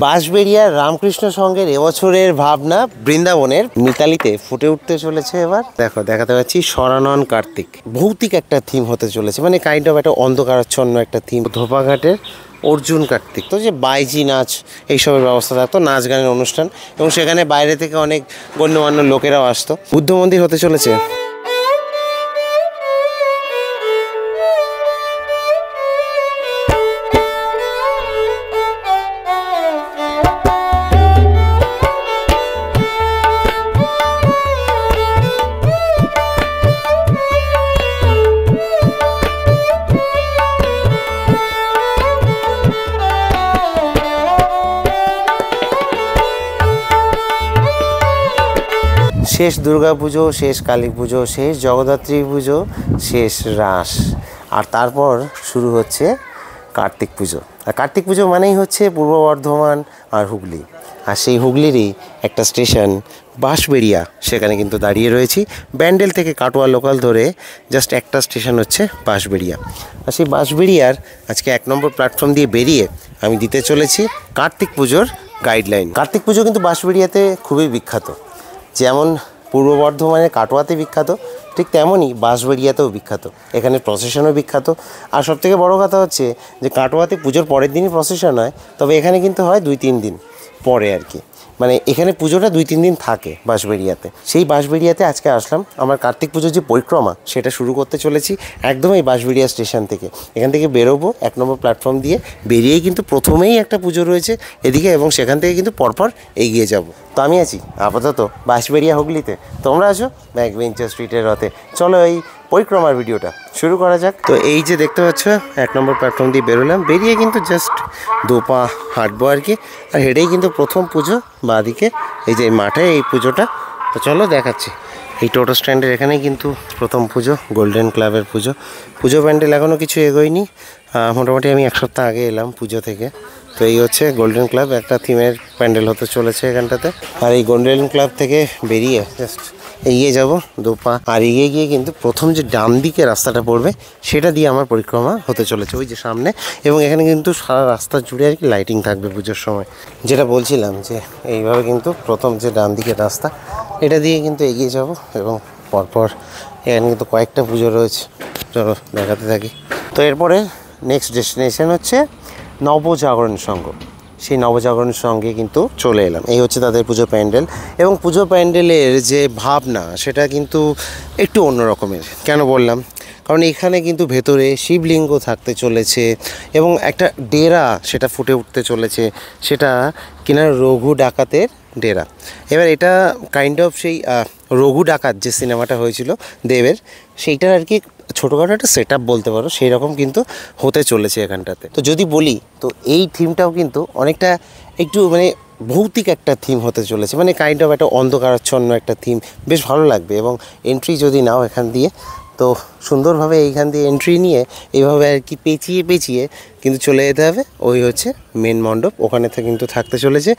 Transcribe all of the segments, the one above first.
বাঁশবেড়িয়ার রামকৃষ্ণ সংঘের এবছরের ভাবনা বৃন্দাবনের মিতালিতে ফুটে উঠতে চলেছে। এবার দেখো দেখাতে পাচ্ছি সরানন কার্তিক, ভৌতিক একটা থিম হতে চলেছে, মানে কাইন্ড অফ একটা অন্ধকারাচ্ছন্ন একটা থিম। ধোপাঘাটের অর্জুন কার্তিক তো যে বাইজি নাচ এইসবের ব্যবস্থা থাকতো, নাচ গানের অনুষ্ঠান, এবং সেখানে বাইরে থেকে অনেক গণ্যমান্য লোকেরাও আসতো। বুদ্ধ মন্দির হতে চলেছে। শেষ দুর্গা পুজো, শেষ কালী পুজো, শেষ জগদ্ধাত্রী পুজো, শেষ রাস, আর তারপর শুরু হচ্ছে কার্তিক পুজো। আর কার্তিক পুজো মানেই হচ্ছে পূর্ব বর্ধমান আর হুগলি, আর সেই হুগলিরই একটা স্টেশন বাঁশবেড়িয়া, সেখানে কিন্তু দাঁড়িয়ে রয়েছি। ব্যান্ডেল থেকে কাটোয়া লোকাল ধরে জাস্ট একটা স্টেশন হচ্ছে বাঁশবেড়িয়া। আর সেই বাঁশবেড়িয়ার আজকে 1 নম্বর প্ল্যাটফর্ম দিয়ে বেরিয়ে আমি দিতে চলেছি কার্তিক পুজোর গাইডলাইন। কার্তিক পুজো কিন্তু বাঁশবেড়িয়াতে খুবই বিখ্যাত, যেমন পূর্ব বর্ধমানের কাটোয়াতে বিখ্যাত, ঠিক তেমনই বাঁশবেড়িয়াতেও বিখ্যাত। এখানে প্রসেশনও বিখ্যাত। আর সবথেকে বড় কথা হচ্ছে যে কাটোয়াতে পুজোর পরের দিনই প্রসেশন হয়, তবে এখানে কিন্তু হয় 2-3 দিন পরে আর কি, মানে এখানে পুজোটা 2-3 দিন থাকে বাঁশবেড়িয়াতে। সেই বাঁশবেড়িয়াতে আজকে আসলাম। আমার কার্তিক পুজোর যে পরিক্রমা সেটা শুরু করতে চলেছি একদম এই বাঁশবেড়িয়া স্টেশন থেকে। এখান থেকে বেরোবো 1 নম্বর প্ল্যাটফর্ম দিয়ে, বেরিয়েই কিন্তু প্রথমেই একটা পুজো রয়েছে এদিকে, এবং সেখান থেকে কিন্তু পরপর এগিয়ে যাব। তো আমি আছি আপাতত বাঁশবেড়িয়া হুগলিতে, তোমরা আছো ব্যাকবেঞ্চার স্ট্রিটের রথে। চলো এই পরিক্রমার ভিডিওটা শুরু করা যাক। তো এই যে দেখতে পাচ্ছ 1 নম্বর প্ল্যাটফর্ম দিয়ে বেরোলাম, বেরিয়ে কিন্তু জাস্ট 2 পা হাঁটবো আর কি। আর হেঁটেই কিন্তু প্রথম পুজো বাঁদিকে, এই যে মাঠে এই পুজোটা। তো চলো দেখাচ্ছি। এই টোটো স্ট্যান্ডের এখানেই কিন্তু প্রথম পুজো, গোল্ডেন ক্লাবের পুজো। পুজো প্যান্ডেল এখনও কিছু এগোয়নি, মোটামুটি আমি 1 সপ্তাহ আগে এলাম পুজো থেকে। তো এই হচ্ছে গোল্ডেন ক্লাব, একটা থিমের প্যান্ডেল হতে চলেছে এখানটাতে। আর এই গোল্ডেন ক্লাব থেকে বেরিয়ে জাস্ট এগিয়ে যাব 2 পা, আর এগিয়ে গিয়ে কিন্তু প্রথম যে ডান দিকে রাস্তাটা পড়বে সেটা দিয়ে আমার পরিক্রমা হতে চলেছে, ওই যে সামনে। এবং এখানে কিন্তু সারা রাস্তা জুড়ে আর কি লাইটিং থাকবে পুজোর সময়। যেটা বলছিলাম যে এইভাবে কিন্তু প্রথম যে ডান দিকের রাস্তা, এটা দিয়ে কিন্তু এগিয়ে যাব, এবং পরপর এখানে কিন্তু কয়েকটা পুজো রয়েছে, চলো দেখাতে থাকি। তো এরপরে নেক্সট ডেস্টিনেশন হচ্ছে নবজাগরণ সংঘ। সেই নবজাগরণ সঙ্গে কিন্তু চলে এলাম। এই হচ্ছে তাদের পুজো প্যান্ডেল, এবং পুজো প্যান্ডেলের যে ভাবনা সেটা কিন্তু একটু অন্য রকমের। কেন বললাম? কারণ এখানে কিন্তু ভেতরে শিবলিঙ্গ থাকতে চলেছে, এবং একটা ডেরা সেটা ফুটে উঠতে চলেছে, সেটা কিনা রঘু ডাকাতের ডেরা। এবার এটা কাইন্ড অফ সেই রঘু ডাকাত যে সিনেমাটা হয়েছিল দেবের, সেইটার আর কি ছোটোখাটো একটা সেট আপ বলতে পারো, সেই রকম কিন্তু হতে চলেছে এখানটাতে। তো যদি বলি তো এই থিমটাও কিন্তু অনেকটা একটু মানে ভৌতিক একটা থিম হতে চলেছে, মানে কাইন্ড অফ একটা অন্ধকারাচ্ছন্ন একটা থিম, বেশ ভালো লাগবে। এবং এন্ট্রি যদি নাও এখান দিয়ে, তো সুন্দরভাবে এইখান দিয়ে এন্ট্রি নিয়ে এইভাবে আর কি পেঁচিয়ে পেঁচিয়ে কিন্তু চলে যেতে হবে ওই হচ্ছে মেন মণ্ডপ। ওখানে কিন্তু থাকতে চলেছে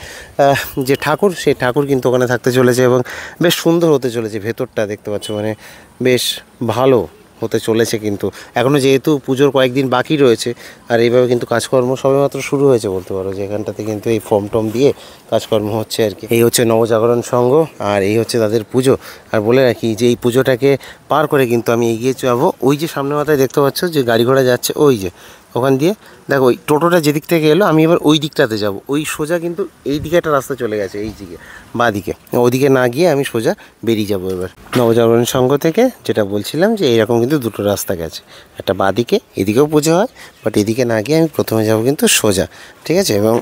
যে ঠাকুর, সেই ঠাকুর কিন্তু ওখানে থাকতে চলেছে, এবং বেশ সুন্দর হতে চলেছে ভেতরটা, দেখতে পাচ্ছ, মানে বেশ ভালো হতে চলেছে। কিন্তু এখনও যেহেতু পুজোর কয়েকদিন বাকি রয়েছে, আর এইভাবে কিন্তু কাজকর্ম সবেমাত্র শুরু হয়েছে বলতে পারো, যে এখানটাতে কিন্তু এই ফর্ম টম দিয়ে কাজকর্ম হচ্ছে আর কি। এই হচ্ছে নবজাগরণ সংঘ, আর এই হচ্ছে তাদের পুজো। আর বলে রাখি যে এই পুজোটাকে পার করে কিন্তু আমি এগিয়ে যাবো ওই যে সামনে মাথায় দেখতে পাচ্ছ যে গাড়ি ঘোড়া যাচ্ছে, ওই যে ওখান দিয়ে দেখো ওই টোটোটা যেদিক থেকে এলো, আমি এবার ওই দিকটাতে যাব। ওই সোজা কিন্তু এই দিকে একটা রাস্তা চলে গেছে, এই দিকে বাঁ দিকে, ওদিকে না গিয়ে আমি সোজা বেরিয়ে যাব এবার নবজাগরণ সংঘ থেকে। যেটা বলছিলাম যে এইরকম কিন্তু 2টো রাস্তা গেছে, একটা বাঁ দিকে, এদিকেও পুজো হয়, বাট এদিকে না গিয়ে আমি প্রথমে যাব কিন্তু সোজা, ঠিক আছে। এবং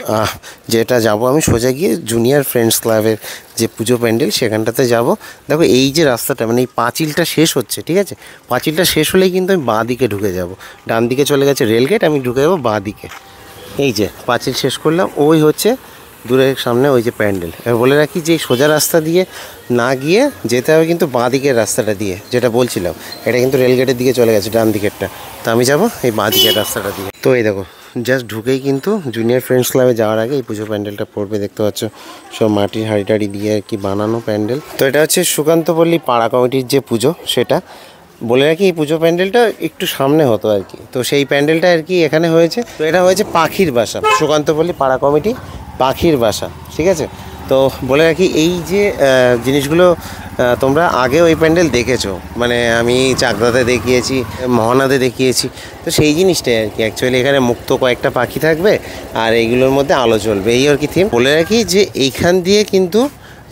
যেটা যাব আমি সোজা গিয়ে জুনিয়র ফ্রেন্ডস ক্লাবের যে পুজো প্যান্ডেল সেখানটাতে যাব। দেখো এই যে রাস্তাটা, মানে এই পাঁচিলটা শেষ হচ্ছে, ঠিক আছে, পাঁচিলটা শেষ হলেই কিন্তু আমি বাঁ দিকে ঢুকে যাব। ডান দিকে চলে গেছে রেলগেট, আমি ঢুকে যাবো বাঁ দিকে। এই যে পাঁচিল শেষ করলাম, ওই হচ্ছে দূরের সামনে ওই যে প্যান্ডেল। এবার বলে রাখি যে সোজা রাস্তা দিয়ে না গিয়ে যেতে হবে কিন্তু বাঁ দিকের রাস্তাটা দিয়ে, যেটা বলছিলাম। এটা কিন্তু রেলগেটের দিকে চলে গেছে ডান দিকেরটা, তো আমি যাব এই বাঁ দিকের রাস্তাটা দিয়ে। তো এই দেখো জাস্ট ঢুকেই কিন্তু জুনিয়র ফ্রেন্ডস ক্লাবে যাওয়ার আগে এই পুজো প্যান্ডেলটা পড়বে, দেখতে পাচ্ছ সব মাটির হাঁড়ি টাড়ি দিয়ে আর কি বানানো প্যান্ডেল। তো এটা হচ্ছে সুকান্তপল্লী পাড়া কমিটির যে পুজো সেটা। বলে রাখি এই পুজো প্যান্ডেলটা একটু সামনে হতো আর কি, তো সেই প্যান্ডেলটা আর কি এখানে হয়েছে। তো এটা হয়েছে পাখির বাসা, সুকান্তপল্লী পাড়া কমিটি পাখির বাসা, ঠিক আছে। তো বলে রাখি এই যে জিনিসগুলো তোমরা আগে ওই প্যান্ডেল দেখেছো, মানে আমি চাকদাতে দেখিয়েছি, মহানাদে দেখিয়েছি, তো সেই জিনিসটাই আর কি। অ্যাকচুয়ালি এখানে মুক্ত কয়েকটা পাখি থাকবে আর এইগুলোর মধ্যে আলো চলবে, এই আর কি থিম। বলে রাখি যে এইখান দিয়ে কিন্তু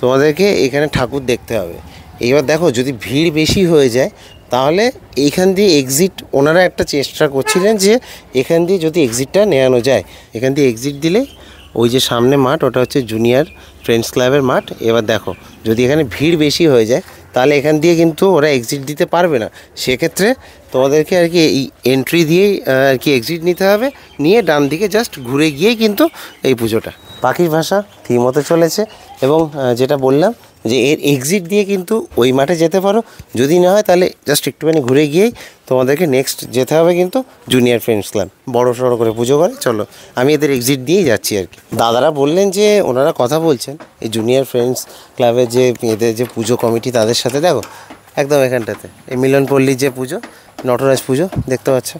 তোমাদেরকে এখানে ঠাকুর দেখতে হবে। এইবার দেখো যদি ভিড় বেশি হয়ে যায় তাহলে এইখান দিয়ে এক্সিট, ওনারা একটা চেষ্টা করছিলেন যে এখান দিয়ে যদি এক্সিটটা নেওয়ানো যায়, এখান দিয়ে এক্সিট দিলেই ওই যে সামনে মাঠ, ওটা হচ্ছে জুনিয়র ফ্রেন্ডস ক্লাবের মাঠ। এবার দেখো যদি এখানে ভিড় বেশি হয়ে যায় তাহলে এখান দিয়ে কিন্তু ওরা এক্সিট দিতে পারবে না, সেক্ষেত্রে তোমাদেরকে আর কি এই এন্ট্রি দিয়েই আর কি এক্সিট নিতে হবে, নিয়ে ডান দিকে জাস্ট ঘুরে গিয়েই কিন্তু এই পুজোটা। পাখির ভাষা থিম হতে চলেছে এবং যেটা বললাম যে এর এক্সিট দিয়ে কিন্তু ওই মাঠে যেতে পারো, যদি না হয় তাহলে জাস্ট একটুখানি ঘুরে গিয়েই তোমাদেরকে নেক্সট যেতে হবে কিন্তু জুনিয়র ফ্রেন্ডস ক্লাব, বড় সড়ো করে পুজো করে। চলো আমি এদের এক্সিট দিয়েই যাচ্ছি আর কি। দাদারা বললেন যে ওনারা কথা বলছেন এই জুনিয়র ফ্রেন্ডস ক্লাবের যে এদের যে পুজো কমিটি তাদের সাথে। দেখো একদম এখানটাতে এই মিলনপল্লীর যে পুজো, নটরাজ পুজো দেখতে পাচ্ছ,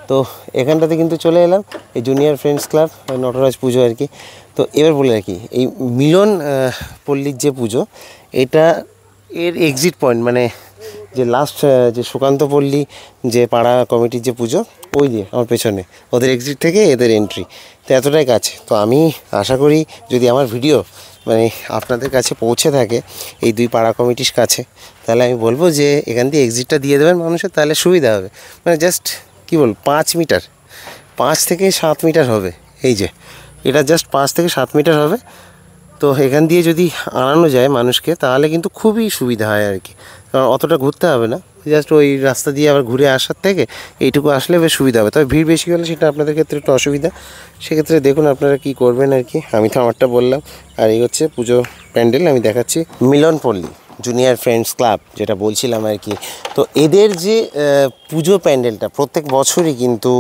তো এখানটাতে কিন্তু চলে এলাম এই জুনিয়র ফ্রেন্ডস ক্লাব নটরাজ পুজো আর কি। তো এবার বলে রাখি এই মিলন পল্লীর যে পুজো, এটা এর এক্সিট পয়েন্ট মানে যে লাস্ট যে সুকান্ত পল্লী যে পাড়া কমিটির যে পুজো, ওই যে আমার পেছনে ওদের এক্সিট থেকে এদের এন্ট্রি, তো এতটাই কাছে। তো আমি আশা করি যদি আমার ভিডিও মানে আপনাদের কাছে পৌঁছে থাকে এই দুই পাড়া কমিটির কাছে, তাহলে আমি বলবো যে এখান দিয়ে এক্সিটটা দিয়ে দেবেন মানুষের, তাহলে সুবিধা হবে। মানে জাস্ট কী বল 5 মিটার, 5 থেকে 7 মিটার হবে, এই যে এটা জাস্ট 5 থেকে 7 মিটার হবে। তো এখান দিয়ে যদি আনানো যায় মানুষকে তাহলে কিন্তু খুবই সুবিধা হয় আর কি, কারণ অতটা ঘুরতে হবে না, জাস্ট ওই রাস্তা দিয়ে আবার ঘুরে আসার থেকে এইটুকু আসলে বেশ সুবিধা হবে। তবে ভিড় বেশি হলে সেটা আপনাদের ক্ষেত্রে একটু অসুবিধা, সেক্ষেত্রে দেখুন আপনারা কী করবেন আর কি। আমি তো আমারটা বললাম, আর এই হচ্ছে পুজো প্যান্ডেল আমি দেখাচ্ছি মিলনপল্লী জুনিয়র ফ্রেন্ডস ক্লাব যেটা বলছিলাম আর কি। তো এদের যে পুজো প্যান্ডেলটা প্রত্যেক বছরই কিন্তু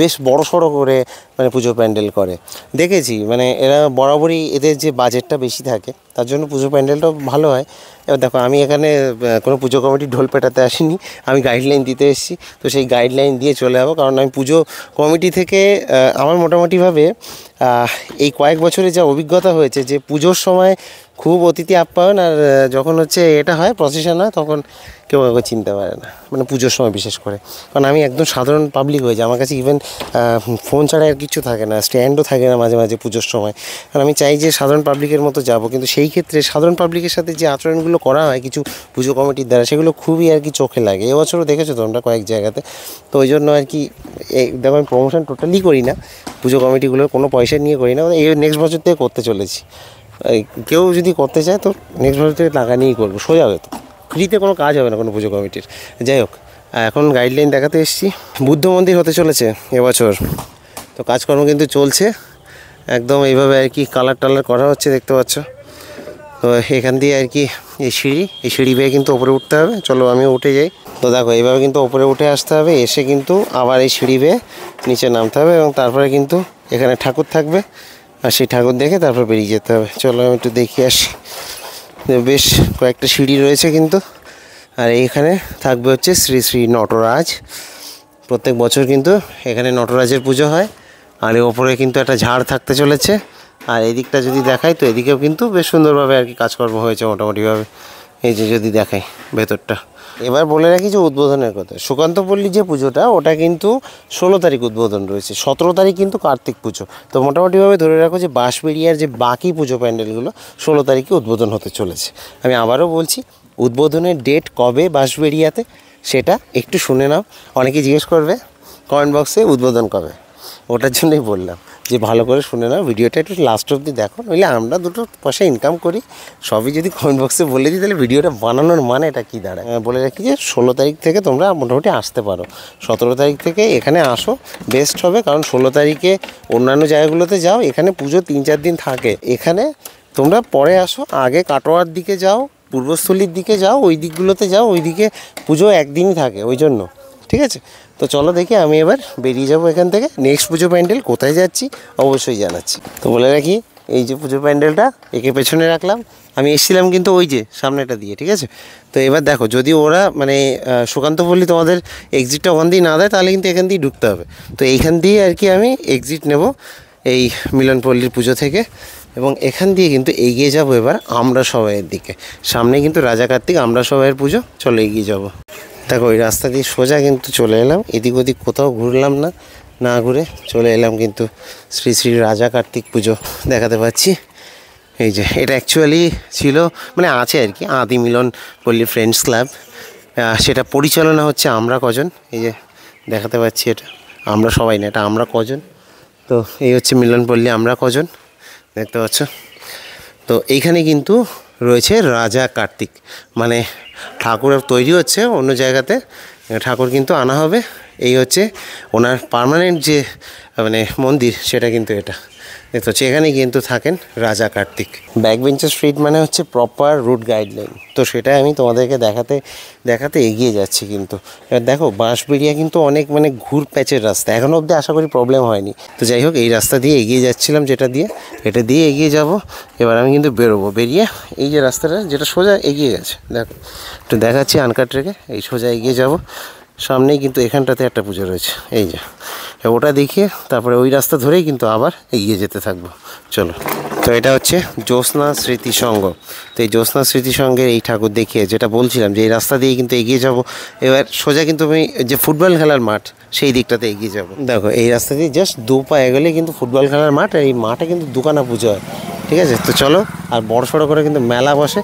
বেশ বড় সড়ো করে মানে পুজো প্যান্ডেল করে দেখেছি, মানে এরা বরাবরই এদের যে বাজেটটা বেশি থাকে তার জন্য পুজো প্যান্ডেলটাও ভালো হয়। এবার দেখো আমি এখানে কোনো পুজো কমিটির ঢোল পেটাতে আসিনি, আমি গাইডলাইন দিতে এসেছি, তো সেই গাইডলাইন দিয়ে চলে যাবো। কারণ আমি পুজো কমিটি থেকে আমার মোটামুটিভাবে এই কয়েক বছরে যা অভিজ্ঞতা হয়েছে যে পুজোর সময় খুব অতিথি আপ্যায়ন, আর যখন হচ্ছে এটা হয় প্রসেশন হয় তখন কেউ কাউকে চিনতে পারে না, মানে পুজোর সময় বিশেষ করে। কারণ আমি একদম সাধারণ পাবলিক হয়ে যাই, আমার কাছে ইভেন ফোন ছাড়া আর কিছু থাকে না, স্ট্যান্ডও থাকে না মাঝে মাঝে পুজোর সময়। কারণ আমি চাই যে সাধারণ পাবলিকের মতো যাব, কিন্তু সেই ক্ষেত্রে সাধারণ পাবলিকের সাথে যে আচরণগুলো করা হয় কিছু পুজো কমিটির দ্বারা সেগুলো খুবই আর কি চোখে লাগে। এবছরও দেখেছো তোমরা কয়েক জায়গাতে, তো ওই জন্য আর কি এই দেখো আমি প্রমোশন টোটালি করি না, পুজো কমিটিগুলোর কোনো পয়সা নিয়ে করি না, এই নেক্সট বছর থেকে করতে চলেছি। কেউ যদি করতে চায় তো নেক্সট বছর থেকে টাকা নিয়েই করবো, সোজা হবে, তো ফ্রিতে কোনো কাজ হবে না কোনো পুজো কমিটির। যাই হোক, এখন গাইডলাইন দেখাতে এসেছি। বুদ্ধ মন্দির হতে চলেছে এবছর, তো কাজকর্ম কিন্তু চলছে একদম এইভাবে আর কি, কালার টালার করা হচ্ছে দেখতে পাচ্ছ। তো এখান দিয়ে আর কি এই সিঁড়ি বেয়ে কিন্তু ওপরে উঠতে হবে। চলো আমিও উঠে যাই। তো দেখো এইভাবে কিন্তু ওপরে উঠে আসতে হবে, এসে কিন্তু আবার এই সিঁড়ি বেয়ে নিচে নামতে হবে এবং তারপরে কিন্তু এখানে ঠাকুর থাকবে, আর সেই ঠাকুর দেখে তারপর বেরিয়ে যেতে হবে। চলো আমি একটু দেখে আসি। বেশ কয়েকটা সিঁড়ি রয়েছে কিন্তু, আর এইখানে থাকবে হচ্ছে শ্রী শ্রী নটরাজ। প্রত্যেক বছর কিন্তু এখানে নটরাজের পুজো হয়, আর এর ওপরে কিন্তু একটা ঝাড় থাকতে চলেছে। আর এদিকটা যদি দেখাই তো এদিকেও কিন্তু বেশ সুন্দরভাবে আর কি কাজকর্ম হয়েছে মোটামুটিভাবে, এই যে যদি দেখাই ভেতরটা। এবার বলে রাখি যে উদ্বোধনের কথা, সুকান্তপল্লী যে পুজোটা ওটা কিন্তু 16 তারিখ উদ্বোধন রয়েছে, 17 তারিখ কিন্তু কার্তিক পুজো। তো মোটামুটিভাবে ধরে রাখো যে বাঁশবেড়িয়ার যে বাকি পুজো প্যান্ডেলগুলো 16 তারিখে উদ্বোধন হতে চলেছে। আমি আবারও বলছি উদ্বোধনের ডেট কবে বাঁশবেড়িয়াতে সেটা একটু শুনে নাও, অনেকে জিজ্ঞেস করবে কমেন্ট বক্সে উদ্বোধন কবে, ওটার জন্যই বললাম যে ভালো করে শুনে নাও, ভিডিওটা একটু লাস্ট অবধি দেখো, নইলে আমরা দুটো পয়সা ইনকাম করি, সবই যদি কমেন্ট বক্সে বলে দিই তাহলে ভিডিওটা বানানোর মানে এটা কী দাঁড়ায়। বলে রাখি যে 16 তারিখ থেকে তোমরা মোটামুটি আসতে পারো, 17 তারিখ থেকে এখানে আসো বেস্ট হবে, কারণ 16 তারিখে অন্যান্য জায়গাগুলোতে যাও, এখানে পুজো 3-4 দিন থাকে, এখানে তোমরা পরে আসো, আগে কাটোয়ার দিকে যাও, পূর্বস্থলীর দিকে যাও, ওই দিকগুলোতে যাও, ওই দিকে পুজো একদিনই থাকে ওই জন্য, ঠিক আছে। তো চলো দেখি আমি এবার বেরিয়ে যাবো এখান থেকে, নেক্সট পুজো প্যান্ডেল কোথায় যাচ্ছি অবশ্যই জানাচ্ছি। তো বলে রাখি এই যে পুজো প্যান্ডেলটা একে পেছনে রাখলাম, আমি এসেছিলাম কিন্তু ওই যে সামনেটা দিয়ে, ঠিক আছে। তো এবার দেখো যদি ওরা মানে সুকান্তপল্লী তোমাদের এক্সিটটা ওখান দিয়ে না দেয় তাহলে কিন্তু এখান দিয়ে ঢুকতে হবে, তো এইখান দিয়ে আর কি আমি এক্সিট নেব এই মিলনপল্লীর পুজো থেকে। এবং এখান দিয়ে কিন্তু এগিয়ে যাব এবার আমরা সবাইয়ের দিকে। সামনে কিন্তু রাজা কার্তিক আমরা সবাইয়ের পুজো, চলো এগিয়ে যাব। দেখো ওই রাস্তা দিয়ে সোজা কিন্তু চলে এলাম, এদিক ওদিক কোথাও ঘুরলাম না, না ঘুরে চলে এলাম কিন্তু শ্রী শ্রী রাজা কার্তিক পুজো দেখাতে পাচ্ছি। এই যে এটা অ্যাকচুয়ালি ছিল মানে আছে আর কি আদি মিলন পল্লী ফ্রেন্ডস ক্লাব, সেটা পরিচালনা হচ্ছে আমরা কজন। এই যে দেখাতে পাচ্ছি এটা আমরা সবাই না, এটা আমরা কজন। তো এই হচ্ছে মিলনপল্লী আমরা কজন, দেখতে পাচ্ছ। তো এইখানে কিন্তু রয়েছে রাজা কার্তিক, মানে ঠাকুর তৈরি হচ্ছে অন্য জায়গাতে, ঠাকুর কিন্তু আনা হবে। এই হচ্ছে ওনার পার্মানেন্ট যে মানে মন্দির, সেটা কিন্তু এটা দেখতে হচ্ছে। এখানে কিন্তু থাকেন রাজা কার্তিক। ব্যাকবেঞ্চার স্ট্রিট মানে হচ্ছে প্রপার রুট গাইডলাইন, তো সেটাই আমি তোমাদেরকে দেখাতে এগিয়ে যাচ্ছি। কিন্তু এবার দেখো বাঁশবেড়িয়া কিন্তু অনেক মানে ঘুর প্যাচের রাস্তা, এখনও অবধি আশা করি প্রবলেম হয়নি। তো যাই হোক এই রাস্তা দিয়ে এগিয়ে যাচ্ছিলাম, এটা দিয়ে এগিয়ে যাব। এবার আমি কিন্তু বেরিয়ে এই যে রাস্তাটা যেটা সোজা এগিয়ে গেছে, দেখো একটু দেখাচ্ছি আনকাট রেখে, এই সোজা এগিয়ে যাব। সামনেই কিন্তু এখানটাতে একটা পুজো রয়েছে, এই যে ওটা দেখিয়ে তারপরে ওই রাস্তা ধরেই কিন্তু আবার এগিয়ে যেতে থাকবো, চলো। তো এটা হচ্ছে জ্যোৎস্না স্মৃতি সংঘ। তো এই জ্যোৎস্না স্মৃতি সংঘের এই ঠাকুর দেখিয়ে যেটা বলছিলাম যে এই রাস্তা দিয়ে কিন্তু এগিয়ে যাব। এবার সোজা কিন্তু আমি যে ফুটবল খেলার মাঠ সেই দিকটাতে এগিয়ে যাব। দেখো এই রাস্তা দিয়ে জাস্ট 2 পা এগোলে কিন্তু ফুটবল খেলার মাঠ, আর এই মাঠে কিন্তু দুখানা পুজো হয়, ঠিক আছে। তো চলো, আর বড় সড়ো করে কিন্তু মেলা বসে।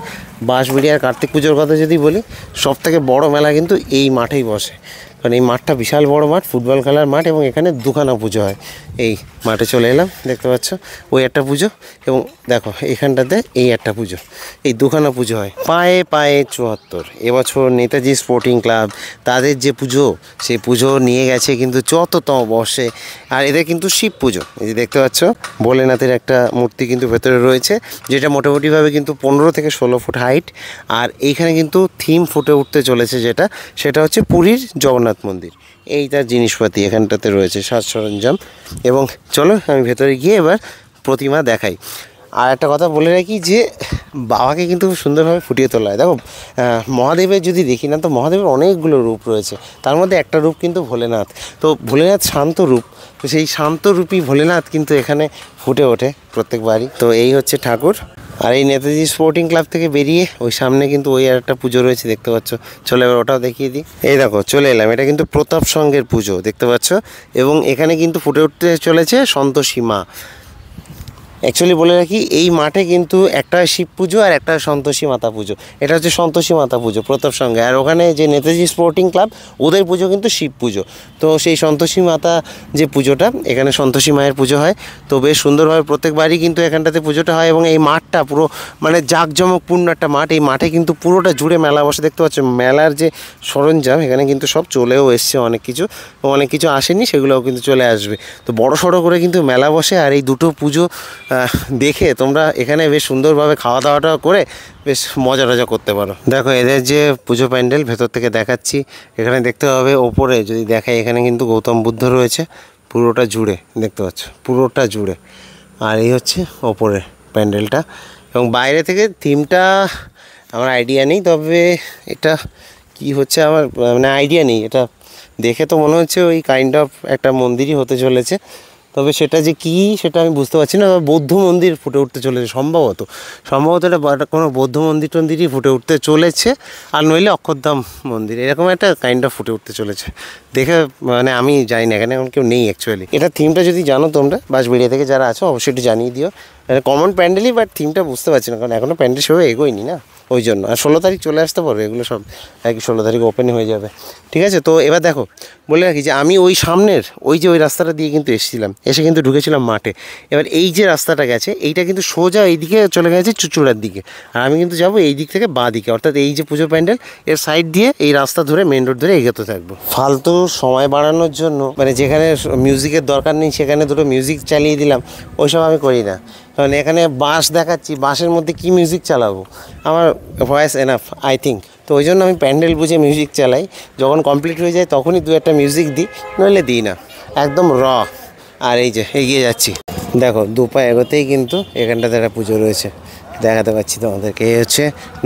বাঁশবেড়িয়ার কার্তিক পুজোর কথা যদি বলি, সবথেকে বড় মেলা কিন্তু এই মাঠেই বসে, কারণ এই মাঠটা বিশাল বড় মাঠ, ফুটবল খেলার মাঠ, এবং এখানে দুখানা পুজো হয়। এই মাঠে চলে এলাম, দেখতে পাচ্ছ ওই একটা পুজো, এবং দেখো এখানটাতে এই একটা পুজো, এই দুখানা পুজো হয়। পায়ে পায়ে 74 এবছর নেতাজি স্পোর্টিং ক্লাব তাদের যে পুজো, সেই পুজো নিয়ে গেছে কিন্তু 74তম বর্ষে। আর এদের কিন্তু শিব পুজো, এই যে দেখতে পাচ্ছ ভোলেনাথের একটা মূর্তি কিন্তু ভেতরে রয়েছে, যেটা মোটামুটিভাবে কিন্তু 15 থেকে 16 ফুট হাইট। আর এইখানে কিন্তু থিম ফুটে উঠতে চলেছে, সেটা হচ্ছে পুরীর জগন্নাথ মন্দির। এই তার জিনিসপাতি এখানটাতে রয়েছে, সাজ সরঞ্জাম। এবং চলো আমি ভেতরে গিয়ে এবার প্রতিমা দেখাই। আর একটা কথা বলে রাখি যে বাবাকে কিন্তু খুব সুন্দরভাবে ফুটিয়ে তোলা হয়। দেখো মহাদেবের যদি দেখি না, তো মহাদেবের অনেকগুলো রূপ রয়েছে, তার মধ্যে একটা রূপ কিন্তু ভোলেনাথ। তো ভোলেনাথ শান্ত রূপ, তো সেই শান্ত রূপী ভোলেনাথ কিন্তু এখানে ফুটে ওঠে প্রত্যেকবারই। তো এই হচ্ছে ঠাকুর। আর এই নেতাজি স্পোর্টিং ক্লাব থেকে বেরিয়ে ওই সামনে কিন্তু ওই আর একটা পুজো রয়েছে, দেখতে পাচ্ছ। চলো এবার ওটাও দেখিয়ে দিই। এই দেখো চলে এলাম, এটা কিন্তু প্রতাপ সংঘের পুজো, দেখতে পাচ্ছ। এবং এখানে কিন্তু ফুটে উঠতে চলেছে সন্তোষী মা। অ্যাকচুয়ালি বলে রাখি এই মাঠে কিন্তু একটা শিব পুজো আর একটা সন্তোষী মাতা পুজো। এটা হচ্ছে সন্তোষী মাতা পুজো প্রতাপ সঙ্গে, আর ওখানে যে নেতাজি স্পোর্টিং ক্লাব ওদের পুজো কিন্তু শিব পুজো। তো সেই সন্তোষী মাতা যে পুজোটা, এখানে সন্তোষী মায়ের পুজো হয়। তো বেশ সুন্দরভাবে প্রত্যেকবারই কিন্তু এখানটাতে পুজোটা হয়। এবং এই মাঠটা পুরো মানে জাঁকজমকপূর্ণ একটা মাঠ। এই মাঠে কিন্তু পুরোটা জুড়ে মেলা বসে, দেখতে পাচ্ছ। মেলার যে সরঞ্জাম এখানে কিন্তু সব চলেও এসছে, অনেক কিছু আসেনি, সেগুলোও কিন্তু চলে আসবে। তো বড় সড়ো করে কিন্তু মেলা বসে। আর এই দুটো পুজো দেখে তোমরা এখানে বেশ সুন্দরভাবে খাওয়া দাওয়াটা করে বেশ মজা করতে পারো। দেখো এদের যে পুজো প্যান্ডেল ভেতর থেকে দেখাচ্ছি, এখানে দেখতে হবে ওপরে যদি দেখায়, এখানে কিন্তু গৌতম বুদ্ধ রয়েছে পুরোটা জুড়ে, দেখতে পাচ্ছ পুরোটা জুড়ে। আর এই হচ্ছে ওপরে প্যান্ডেলটা। এবং বাইরে থেকে থিমটা আমার আইডিয়া নেই, তবে এটা কি হচ্ছে আমার মানে আইডিয়া নেই। এটা দেখে তো মনে হচ্ছে ওই কাইন্ড অফ একটা মন্দিরই হতে চলেছে, তবে সেটা যে কী সেটা আমি বুঝতে পারছি না। বৌদ্ধ মন্দির ফুটে উঠতে চলেছে সম্ভবত এটা কোনো বৌদ্ধ মন্দিরই ফুটে উঠতে চলেছে, আর নইলে অক্ষরধাম মন্দির, এরকম একটা কাইন্ড অফ ফুটে উঠতে চলেছে। দেখে মানে আমি জানি না, এখানে এখন কেউ নেই অ্যাকচুয়ালি। এটা থিমটা যদি জানো তোমরা বাঁশবেড়িয়া থেকে যারা আছো, অবশ্যই একটু জানিয়ে দিও। কমন প্যান্ডেলই, বাট থিমটা বুঝতে পারছি না, কারণ এখনও প্যান্ডেল সেভাবে এগোয়নি না, ওই জন্য। আর 16 তারিখ চলে আসতে পারবে, এগুলো সব 16 তারিখ ওপেন হয়ে যাবে, ঠিক আছে। তো এবার দেখো বলে রাখি যে আমি ওই সামনের ওই রাস্তাটা দিয়ে কিন্তু এসে কিন্তু ঢুকেছিলাম মাঠে। এবার এই যে রাস্তাটা গেছে, এইটা কিন্তু সোজা এইদিকে চলে গেছে চুচুড়ার দিকে, আর আমি কিন্তু যাবো এই দিক থেকে বাঁ দিকে, অর্থাৎ এই যে পুজো প্যান্ডেল এর সাইড দিয়ে এই রাস্তা ধরে মেন রোড ধরে এগোতে থাকবো। ফালতু সময় বাড়ানোর জন্য মানে যেখানে মিউজিকের দরকার নেই সেখানে দুটো মিউজিক চালিয়ে দিলাম, ওইসব আমি করি না। কারণ এখানে বাস দেখাচ্ছি, বাসের মধ্যে কি মিউজিক চালাবো, আমার ভয়েস এনাফ আই থিঙ্ক। তো ওই জন্য আমি প্যান্ডেল বুঝে মিউজিক চালাই, যখন কমপ্লিট হয়ে যায় তখনই 2-1টা মিউজিক দিই, নইলে দিই না, একদম র। আর এই যে এগিয়ে যাচ্ছি, দেখো 2 পা এগোতেই কিন্তু এখানটাতে একটা পুজো রয়েছে, দেখাতে পাচ্ছি তোমাদেরকে। এই হচ্ছে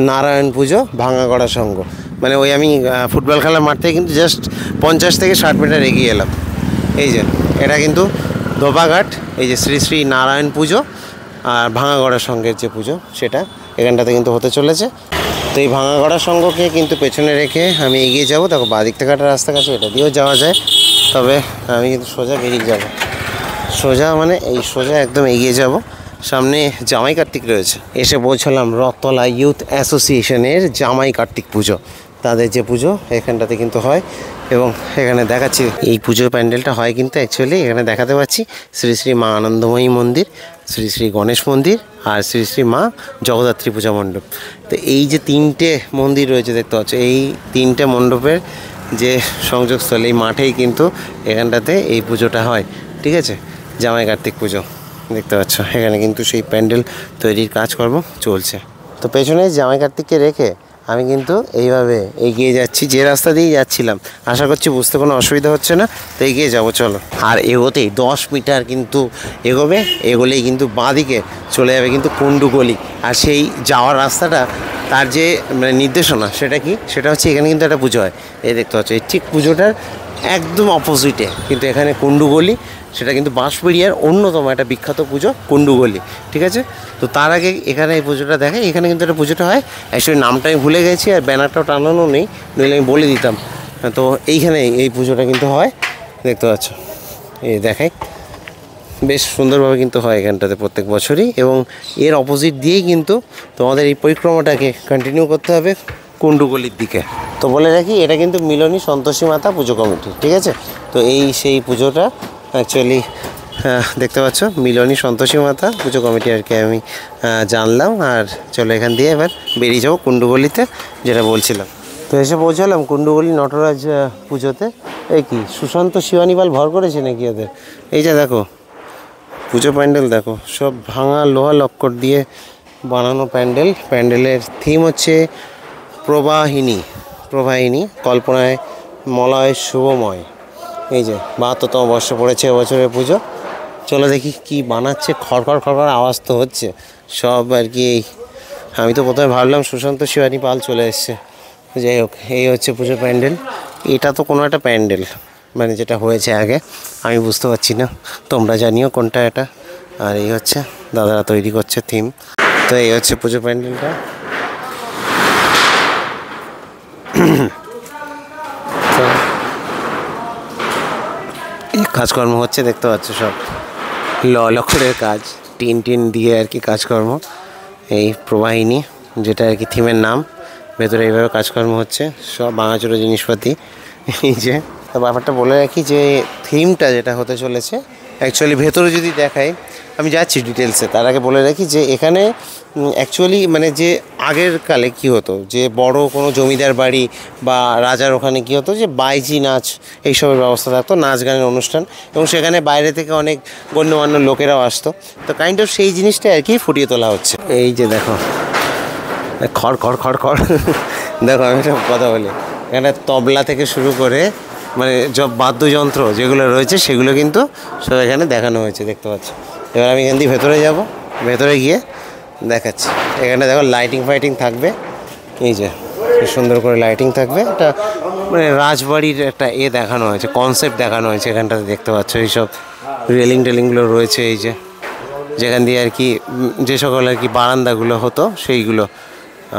নারায়ণ পুজো ভাঙাগড়া সংঘ, মানে ওই আমি ফুটবল খেলার মাঠ থেকে কিন্তু জাস্ট 50 থেকে 60 মিটার এগিয়ে এলাম। এই যে এটা কিন্তু ধোপাঘাট, এই যে শ্রী শ্রী নারায়ণ পুজো আর ভাঙাগড়া সংঘের যে পুজো সেটা এখানটাতে কিন্তু হতে চলেছে। তো এই ভাঙাগড়া সংঘকে কিন্তু পেছনে রেখে আমি এগিয়ে যাব। দেখো বাদিক থেকে একটা রাস্তা কাছে, এটা দিয়েও যাওয়া যায়, তবে আমি কিন্তু সোজা বেরিয়ে যাব। সোজা মানে এই সোজা একদম এগিয়ে যাব। সামনে জামাই কার্তিক রয়েছে। এসে পৌঁছালাম রথতলা ইউথ অ্যাসোসিয়েশনের জামাই কার্তিক পুজো। তাদের যে পুজো এখানটাতে কিন্তু হয়, এবং এখানে দেখাচ্ছি এই পুজোর প্যান্ডেলটা হয় কিন্তু অ্যাকচুয়ালি এখানে দেখাতে পাচ্ছি শ্রী শ্রী মা আনন্দময়ী মন্দির, শ্রী শ্রী গণেশ মন্দির আর শ্রী শ্রী মা জগদ্ধাত্রী পূজা মণ্ডপ। তো এই যে তিনটে মন্দির রয়েছে দেখতে পাচ্ছ, এই তিনটে মণ্ডপের যে সংযোগস্থল এই মাঠেই কিন্তু এখানটাতে এই পুজোটা হয়। ঠিক আছে, জামাই কার্তিক পুজো দেখতে পাচ্ছ। এখানে কিন্তু সেই প্যান্ডেল তৈরির কাজকর্ম চলছে। তো পেছনে জামাই কার্তিককে রেখে আমি কিন্তু এইভাবে এগিয়ে যাচ্ছি, যে রাস্তা দিয়েই যাচ্ছিলাম। আশা করছি বুঝতে কোনো অসুবিধা হচ্ছে না। তো এগিয়ে যাবো চলো। আর এগোতেই 10 মিটার কিন্তু এগোলেই কিন্তু বাঁদিকে চলে যাবে কিন্তু কুণ্ডু গলি। আর সেই যাওয়ার রাস্তাটা তার যে মানে নির্দেশনা সেটা কি, সেটা হচ্ছে এখানে কিন্তু একটা পুজো হয়। এই দেখতে পাচ্ছ, এই ঠিক পুজোটার একদম অপোজিটে কিন্তু এখানে কুণ্ডু গলি। সেটা কিন্তু বাঁশবেড়িয়ার অন্যতম একটা বিখ্যাত পুজো কুণ্ডু গলি। ঠিক আছে, তো তার আগে এখানে এই পুজোটা দেখে, এখানে কিন্তু একটা পুজোটা হয়। অ্যাকচুয়ালি নামটা আমি ভুলে গেছি আর ব্যানারটাও টানানো নেই, নইলে আমি বলে দিতাম। তো এইখানে এই পুজোটা কিন্তু হয় দেখতে পাচ্ছ। এই দেখাই বেশ সুন্দরভাবে কিন্তু হয় এখানটাতে প্রত্যেক বছরই, এবং এর অপোজিট দিয়েই কিন্তু তোমাদের এই পরিক্রমাটাকে কন্টিনিউ করতে হবে কুণ্ডু গলির দিকে। তো বলে রাখি এটা কিন্তু মিলনী সন্তোষী মাতা পুজো কমিটি। ঠিক আছে, তো এই সেই পুজোটা অ্যাকচুয়ালি দেখতে পাচ্ছ মিলনী সন্তোষী মাতা পুজো কমিটি আর কি আমি জানলাম। আর চলো এখান দিয়ে এবার বেরিয়ে যাবো কুণ্ডু গলিতে, যেটা বলছিলাম। তো এসে পৌঁছালাম কুণ্ডু গলি নটরাজ পুজোতে। এই কি সুশান্ত শিবানীপাল ভর করেছে নাকি ওদের? এই যে দেখো পুজো প্যান্ডেল, দেখো সব ভাঙা লোহা লক্কর দিয়ে বানানো প্যান্ডেল। প্যান্ডেলের থিম হচ্ছে প্রবাহিনী কল্পনায় মলয় শুভময়। এই যে 72তম বর্ষ পড়েছে এবছরের পুজো। চলো দেখি কি বানাচ্ছে। খড়খড় আওয়াজ তো হচ্ছে সব আর কি। আমি তো প্রথমে ভাবলাম সুশান্ত শিবানী পাল চলে এসছে। যাই হোক, এই হচ্ছে পুজো প্যান্ডেল। এটা তো কোনো একটা প্যান্ডেল মানে যেটা হয়েছে আগে, আমি বুঝতে পারছি না, তোমরা জানিও কোনটা এটা। আর এই হচ্ছে দাদারা তৈরি করছে থিম। তো এই হচ্ছে পুজো প্যান্ডেলটা। এই কাজকর্ম হচ্ছে দেখতে পাচ্ছ, সব লক্করের কাজ, টিন দিয়ে আর কি কাজকর্ম। এই প্রবাহিনী যেটা আর কি থিমের নাম, ভেতরে এইভাবে কাজকর্ম হচ্ছে, সব ভাঙাচোরা জিনিসপাতি। এই যে ব্যাপারটা বলে রাখি যে থিমটা যেটা হতে চলেছে অ্যাকচুয়ালি ভেতরে যদি দেখাই, আমি যাচ্ছি ডিটেলসে, তার আগে বলে রাখি যে এখানে অ্যাকচুয়ালি মানে যে আগের কালে কী হতো, যে বড় কোনো জমিদার বাড়ি বা রাজার ওখানে কী হতো যে বাইজি নাচ এইসবের ব্যবস্থা থাকতো, নাচ গানের অনুষ্ঠান, এবং সেখানে বাইরে থেকে অনেক গণ্যমান্য লোকেরাও আসতো। তো কাইন্ড অফ সেই জিনিসটা আর কি ফুটিয়ে তোলা হচ্ছে। এই যে দেখো খড় দেখো আমি একটা কথা বলি, এখানে তবলা থেকে শুরু করে মানে সব বাদ্যযন্ত্র যেগুলো রয়েছে সেগুলো কিন্তু সব এখানে দেখানো হয়েছে দেখতে পাচ্ছি। এবার আমি এখান দিয়ে ভেতরে যাব, ভেতরে গিয়ে দেখাচ্ছি। এখানে দেখো লাইটিং থাকবে, এই যে সুন্দর করে লাইটিং থাকবে। একটা মানে রাজবাড়ির একটা দেখানো হয়েছে, কনসেপ্ট দেখানো হয়েছে এখানটাতে দেখতে পাচ্ছ। এইসব রেলিংগুলো রয়েছে, এই যে যেখান দিয়ে আর কি যে সকল আর কি বারান্দাগুলো হতো সেইগুলো।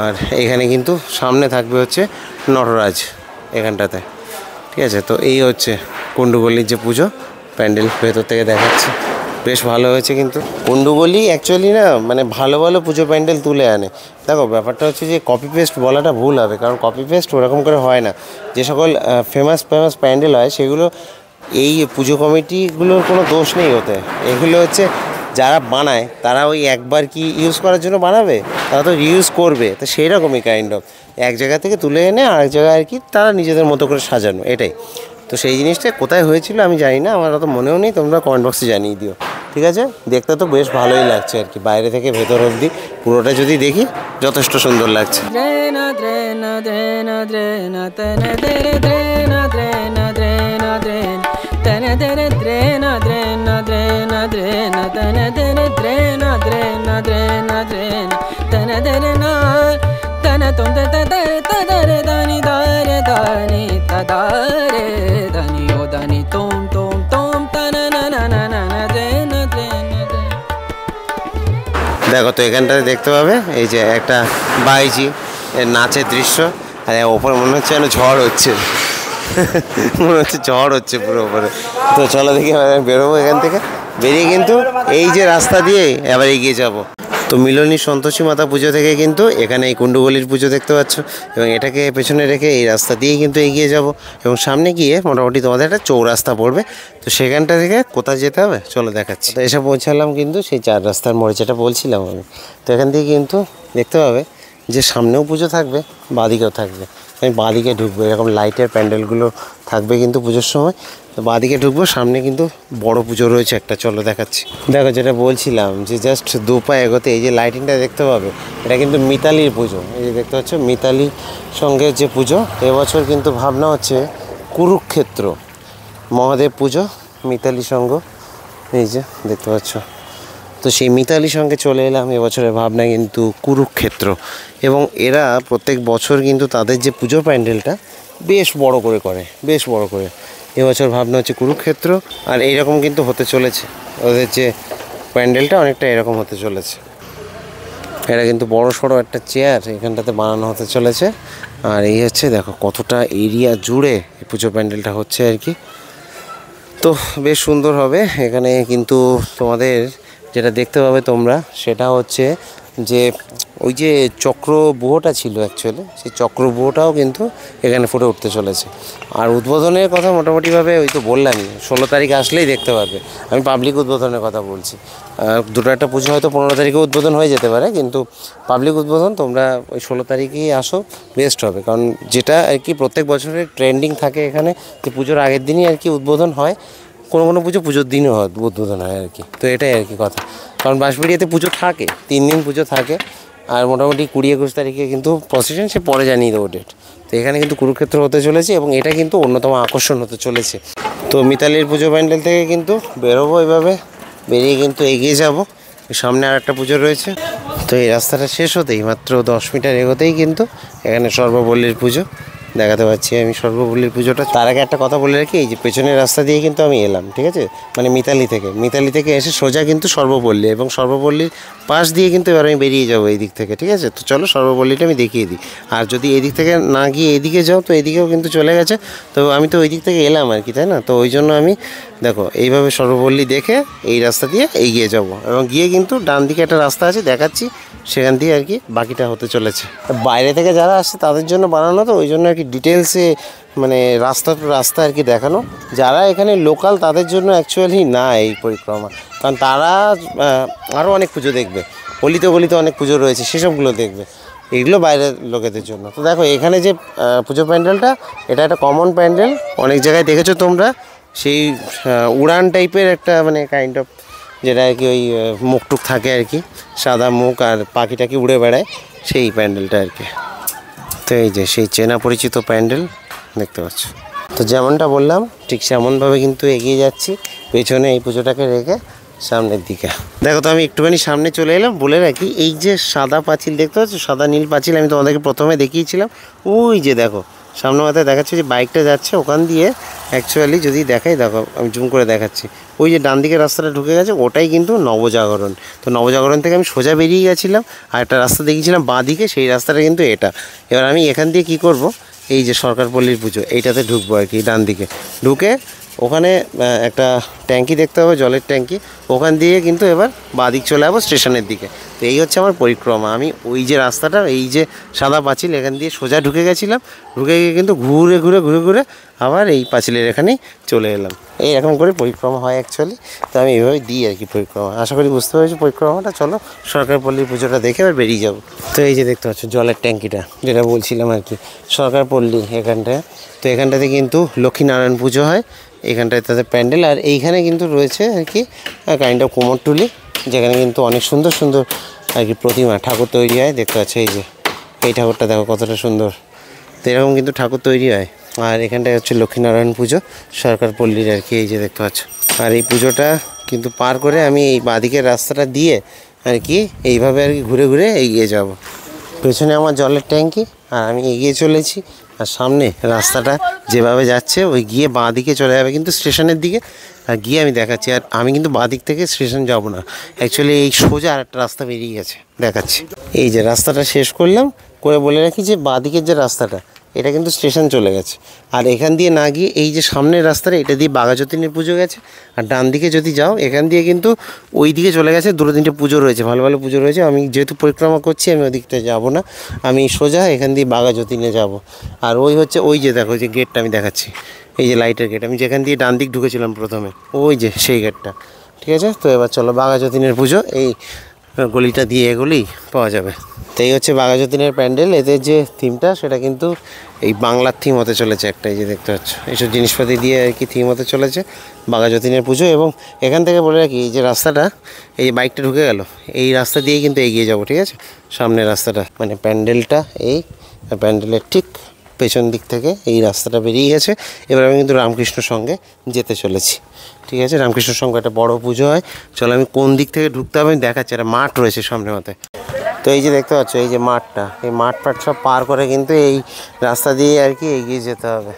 আর এখানে কিন্তু সামনে থাকবে হচ্ছে নটরাজ এখানটাতে। ঠিক আছে, তো এই হচ্ছে কুণ্ডুগলির যে পুজো প্যান্ডেল, ভেতর থেকে দেখাচ্ছে বেশ ভালো হয়েছে। কিন্তু কুণ্ডুগলি অ্যাকচুয়ালি না মানে ভালো পুজো প্যান্ডেল তুলে আনে। দেখো ব্যাপারটা হচ্ছে যে কপি পেস্ট বলাটা ভুল হবে, কারণ কপি পেস্ট ওরকম করে হয় না। যে সকল ফেমাস প্যান্ডেল হয় সেগুলো এই পুজো কমিটিগুলোর কোনো দোষ নেই ওতে। এগুলো হচ্ছে যারা বানায় তারা ওই একবার কি ইউজ করার জন্য বানাবে, তারা তো রিউজ করবে। তো সেই রকমই কাইন্ড অফ এক জায়গা থেকে তুলে এনে আরেক জায়গায় আর কি তারা নিজেদের মতো করে সাজানো, এটাই। তো সেই জিনিসটা কোথায় হয়েছিল আমি জানি না, আমার অত মনেও নেই, তোমরা কমেন্ট বক্সে জানিয়ে দিও। ঠিক আছে, দেখতে তো বেশ ভালোই লাগছে আর কি, বাইরে থেকে ভেতর অবধি পুরোটা যদি দেখি যথেষ্ট সুন্দর লাগছে। দেখো তো এখানটাতে দেখতে পাবে এই যে একটা বাইজি এর নাচের দৃশ্য, আর ওপরে মনে হচ্ছে যেন ঝড় হচ্ছে, মনে হচ্ছে ঝড় হচ্ছে পুরো ওপরে। তো চলো দেখি বেরোবো এখান থেকে, বেরিয়ে কিন্তু এই যে রাস্তা দিয়ে এবার এগিয়ে যাব। তো মিলনী সন্তোষী মাতা পুজো থেকে কিন্তু এখানে এই কুণ্ডুবলির পুজো দেখতে পাচ্ছ, এবং এটাকে পেছনে রেখে এই রাস্তা দিয়েই কিন্তু এগিয়ে যাব, এবং সামনে গিয়ে মোটামুটি তোমাদের একটা চৌরাস্তা পড়বে। তো সেখানটা থেকে কোথায় যেতে হবে চলো দেখাচ্ছি। তো এসে পৌঁছালাম কিন্তু সেই 4 রাস্তার মোড়ে, যেটা বলছিলাম আমি। তো এখান থেকে কিন্তু দেখতে পাবে যে সামনেও পুজো থাকবে, বাঁদিকেও থাকবে। আমি বাঁদিকে ঢুকবো, এরকম লাইটের প্যান্ডেলগুলো থাকবে কিন্তু পুজোর সময়। তো বাঁদিকে ঢুকবো, সামনে কিন্তু বড় পুজো রয়েছে একটা, চলো দেখাচ্ছি। দেখো যেটা বলছিলাম যে জাস্ট 2 পা এগোতে এই যে লাইটিংটা দেখতে পাবে, এটা কিন্তু মিতালির পুজো। এই যে দেখতে পাচ্ছ মিতালি সঙ্গের যে পুজো, এবছর কিন্তু ভাবনা হচ্ছে কুরুক্ষেত্র মহাদেব পুজো, মিতালি সঙ্গ, এই যে দেখতে পাচ্ছ। তো সেই মিতালির সঙ্গে চলে এলাম, এবছরের ভাবনা কিন্তু কুরুক্ষেত্র। এবং এরা প্রত্যেক বছর কিন্তু তাদের যে পুজো প্যান্ডেলটা বেশ বড় করে করে, বেশ বড় করে। এবছর ভাবনা হচ্ছে কুরুক্ষেত্র, আর এইরকম কিন্তু হতে চলেছে ওদের যে প্যান্ডেলটা, অনেকটা এরকম হতে চলেছে। এটা কিন্তু বড় সড়ো একটা চেয়ার এখানটাতে বানানো হতে চলেছে। আর এই হচ্ছে দেখো কতটা এরিয়া জুড়ে এই পুজো প্যান্ডেলটা হচ্ছে আর কি। তো বেশ সুন্দর হবে। এখানে কিন্তু তোমাদের যেটা দেখতে পাবে তোমরা, সেটা হচ্ছে যে ওই যে চক্রব্যূহটা ছিল অ্যাকচুয়ালি, সেই চক্রব্যূহটাও কিন্তু এখানে ফুটে উঠতে চলেছে। আর উদ্বোধনের কথা মোটামুটিভাবে ওই তো বললামই, 16 তারিখ আসলেই দেখতে পারবে। আমি পাবলিক উদ্বোধনের কথা বলছি। দুটো একটা পুজো হয়তো 15 তারিখে উদ্বোধন হয়ে যেতে পারে, কিন্তু পাবলিক উদ্বোধন তোমরা ওই 16 তারিখেই আসো, বেস্ট হবে। কারণ যেটা আর কি প্রত্যেক বছরের ট্রেন্ডিং থাকে এখানে, যে পুজোর আগের দিনই আর কি উদ্বোধন হয়, কোনো কোনো পুজো পুজোর দিনও হয় উদ্বোধন হয় আর কি। তো এটাই আর কি কথা। কারণ বাঁশবেড়িয়াতে পুজো থাকে, 3 দিন পুজো থাকে, আর মোটামুটি 20-21 তারিখে কিন্তু প্রসেশন, সে পরে জানিয়ে দেবো ডেট। তো এখানে কিন্তু কুরুক্ষেত্র হতে চলেছে, এবং এটা কিন্তু অন্যতম আকর্ষণ হতে চলেছে। তো মিতালির পুজো প্যান্ডেল থেকে কিন্তু বেরোবো, এভাবে বেরিয়ে কিন্তু এগিয়ে যাব। সামনে আর একটা পুজো রয়েছে। তো এই রাস্তাটা শেষ হতেই মাত্র 10 মিটার এগোতেই কিন্তু এখানে সর্বপল্লীর পুজো দেখাতে পাচ্ছি আমি, সর্বপল্লীর পুজোটা। তার আগে একটা কথা বলে রাখি, এই যে পেছনের রাস্তা দিয়ে কিন্তু আমি এলাম, ঠিক আছে, মানে মিতালি থেকে এসে সোজা কিন্তু সর্বপল্লী, এবং সর্বপল্লীর পাশ দিয়ে কিন্তু এবার আমি বেরিয়ে যাবো এই দিক থেকে, ঠিক আছে। তো চলো সর্বপল্লীটা আমি দেখিয়ে দিই। আর যদি এই দিক থেকে না গিয়ে এদিকে যাও, তো এদিকেও কিন্তু চলে গেছে। তো আমি তো ওই দিক থেকে এলাম আর কি, তাই না। তো ওই জন্য আমি দেখো এইভাবে সর্বপল্লী দেখে এই রাস্তা দিয়ে এগিয়ে যাব, এবং গিয়ে কিন্তু ডান দিকে একটা রাস্তা আছে দেখাচ্ছি, সেখান দিয়ে আর কি বাকিটা হতে চলেছে। বাইরে থেকে যারা আসছে তাদের জন্য বানানো, তো ওই জন্য আর কি ডিটেলসে মানে রাস্তা আর কি দেখানো। যারা এখানে লোকাল তাদের জন্য অ্যাকচুয়ালি না এই পরিক্রমা, কারণ তারা আরও অনেক পুজো দেখবে, গলিতে গলিতে অনেক পুজো রয়েছে, সেসবগুলো দেখবে। এগুলো বাইরের লোকেদের জন্য। তো দেখো এখানে যে পুজো প্যান্ডেলটা, এটা একটা কমন প্যান্ডেল, অনেক জায়গায় দেখেছো তোমরা, সেই উড়ান টাইপের একটা মানে কাইন্ড অফ, যেটা আর কি ওই মুখটুক থাকে আর কি, সাদা মুখ, আর পাখিটাকে উড়ে বেড়ায়, সেই প্যান্ডেলটা আর কি। তো এই যে সেই চেনা পরিচিত প্যান্ডেল দেখতে পাচ্ছ। তো যেমনটা বললাম ঠিক সেমনভাবে কিন্তু এগিয়ে যাচ্ছি, পেছনে এই পুজোটাকে রেখে সামনের দিকে। দেখো তো আমি একটুখানি সামনে চলে এলাম। বলে রাখি, এই যে সাদা পাঁচিল দেখতে পাচ্ছ, সাদা নীল পাঁচিল, আমি তোমাদেরকে প্রথমে দেখিয়েছিলাম। ওই যে দেখো সামনে মাথায় দেখাচ্ছে যে বাইকটা যাচ্ছে ওখান দিয়ে, অ্যাকচুয়ালি যদি দেখাই, দেখো আমি জুম করে দেখাচ্ছি, ওই যে ডান দিকে রাস্তাটা ঢুকে গেছে, ওটাই কিন্তু নবজাগরণ। তো নবজাগরণ থেকে আমি সোজা বেরিয়ে গেছিলাম, আর একটা রাস্তা দেখিয়েছিলাম বাঁ দিকে, সেই রাস্তাটা কিন্তু এটা। এবার আমি এখান দিয়ে কি করব, এই যে সরকারপল্লীর পুজো, এইটাতে ঢুকবো আর কি। ডান দিকে ঢুকে ওখানে একটা ট্যাঙ্কি দেখতে হবে, জলের ট্যাঙ্কি, ওখান দিয়ে কিন্তু এবার বাঁদিক চলে যাবো স্টেশনের দিকে। তো এই হচ্ছে আমার পরিক্রমা। আমি ওই যে রাস্তাটা, এই যে সাদা পাঁচিল, এখান দিয়ে সোজা ঢুকে গেছিলাম, ঢুকে গিয়ে কিন্তু ঘুরে ঘুরে ঘুরে ঘুরে আবার এই পাঁচিলের এখানেই চলে এলাম। এইরকম করে পরিক্রমা হয় অ্যাকচুয়ালি। তো আমি এইভাবে দিই আর কি পরিক্রমা। আশা করি বুঝতে পেরেছি পরিক্রমাটা। চলো সরকারপল্লীর পুজোটা দেখে এবার বেরিয়ে যাবো। তো এই যে দেখতে পাচ্ছ জলের ট্যাঙ্কিটা, যেটা বলছিলাম আর কি, সরকারপল্লী এখানটায়। তো এখানটাতে কিন্তু লক্ষ্মীনারায়ণ পুজো হয়, এখানটায় তাদের প্যান্ডেল। আর এইখানে কিন্তু রয়েছে আর কি কাইন্ড অফ কুমোরটুলি, যেখানে কিন্তু অনেক সুন্দর সুন্দর আর কি প্রতিমা ঠাকুর তৈরি হয়। দেখতে পাচ্ছ এই যে এই ঠাকুরটা দেখো কতটা সুন্দর। তো এরকম কিন্তু ঠাকুর তৈরি হয়। আর এখানটায় হচ্ছে লক্ষ্মীনারায়ণ পুজো সরকারপল্লীর আর কি, এই যে দেখতে পাচ্ছ। আর এই পুজোটা কিন্তু পার করে আমি এই বাঁদিকের রাস্তাটা দিয়ে আর কি এইভাবে আর কি ঘুরে ঘুরে এগিয়ে যাব। পেছনে আমার জলের ট্যাঙ্কি, আর আমি এগিয়ে চলেছি। আর সামনে রাস্তাটা যেভাবে যাচ্ছে ওই গিয়ে বাঁ দিকে চলে যাবে কিন্তু স্টেশনের দিকে। আর গিয়ে আমি দেখাচ্ছি। আর আমি কিন্তু বাঁদিক থেকে স্টেশন যাব না, অ্যাকচুয়ালি এই সোজা আর একটা রাস্তা বেরিয়ে গেছে, দেখাচ্ছি। এই যে রাস্তাটা শেষ করলাম, করে বলে রাখি যে বাঁদিকের যে রাস্তাটা এটা কিন্তু স্টেশন চলে গেছে। আর এখান দিয়ে না গিয়ে এই যে সামনের রাস্তাটা এটা দিয়ে বাঘাযতীনের পুজো গেছে। আর ডান দিকে যদি যাও এখান দিয়ে কিন্তু ওই দিকে চলে গেছে, দুটো তিনটে পুজো রয়েছে, ভালো ভালো পুজো রয়েছে। আমি যেহেতু পরিক্রমা করছি আমি ওই দিকটা যাবো না, আমি সোজা এখান দিয়ে বাঘাযতীনে যাব। আর ওই হচ্ছে ওই যে দেখো যে গেটটা আমি দেখাচ্ছি, এই যে লাইটের গেট, আমি যেখান দিয়ে ডান দিক ঢুকেছিলাম প্রথমে, ওই যে সেই গেটটা। ঠিক আছে, তো এবার চলো বাঘাযতীনের পুজো এই গলিটা দিয়ে এগোলেই পাওয়া যাবে। তো এই হচ্ছে বাঘাযতীনের প্যান্ডেল। এদের যে থিমটা সেটা কিন্তু এই বাংলার থিম হতে চলেছে একটা, এই যে দেখতে পাচ্ছ এইসব জিনিসপাতি দিয়ে আর কি থিম হতে চলেছে বাঘাযতীনের পুজো। এবং এখান থেকে বলে রাখি এই যে রাস্তাটা, এই যে বাইকটা ঢুকে গেল এই রাস্তা দিয়েই কিন্তু এগিয়ে যাবো। ঠিক আছে, সামনের রাস্তাটা মানে প্যান্ডেলটা, এই প্যান্ডেলের ঠিক পেছন দিক থেকে এই রাস্তাটা বেরিয়ে গেছে। এবার আমি কিন্তু রামকৃষ্ণ সঙ্গে যেতে চলেছি। ঠিক আছে, রামকৃষ্ণ সঙ্গে একটা বড় পুজো হয়। চলো আমি কোন দিক থেকে ঢুকতে হবে আমি দেখাচ্ছি। একটা মাঠ রয়েছে সামনে মাথায়, তো এই যে দেখতে পাচ্ছ এই যে মাঠটা, এই মাঠ সব পার করে কিন্তু এই রাস্তা দিয়ে আর কি এগিয়ে যেতে হবে।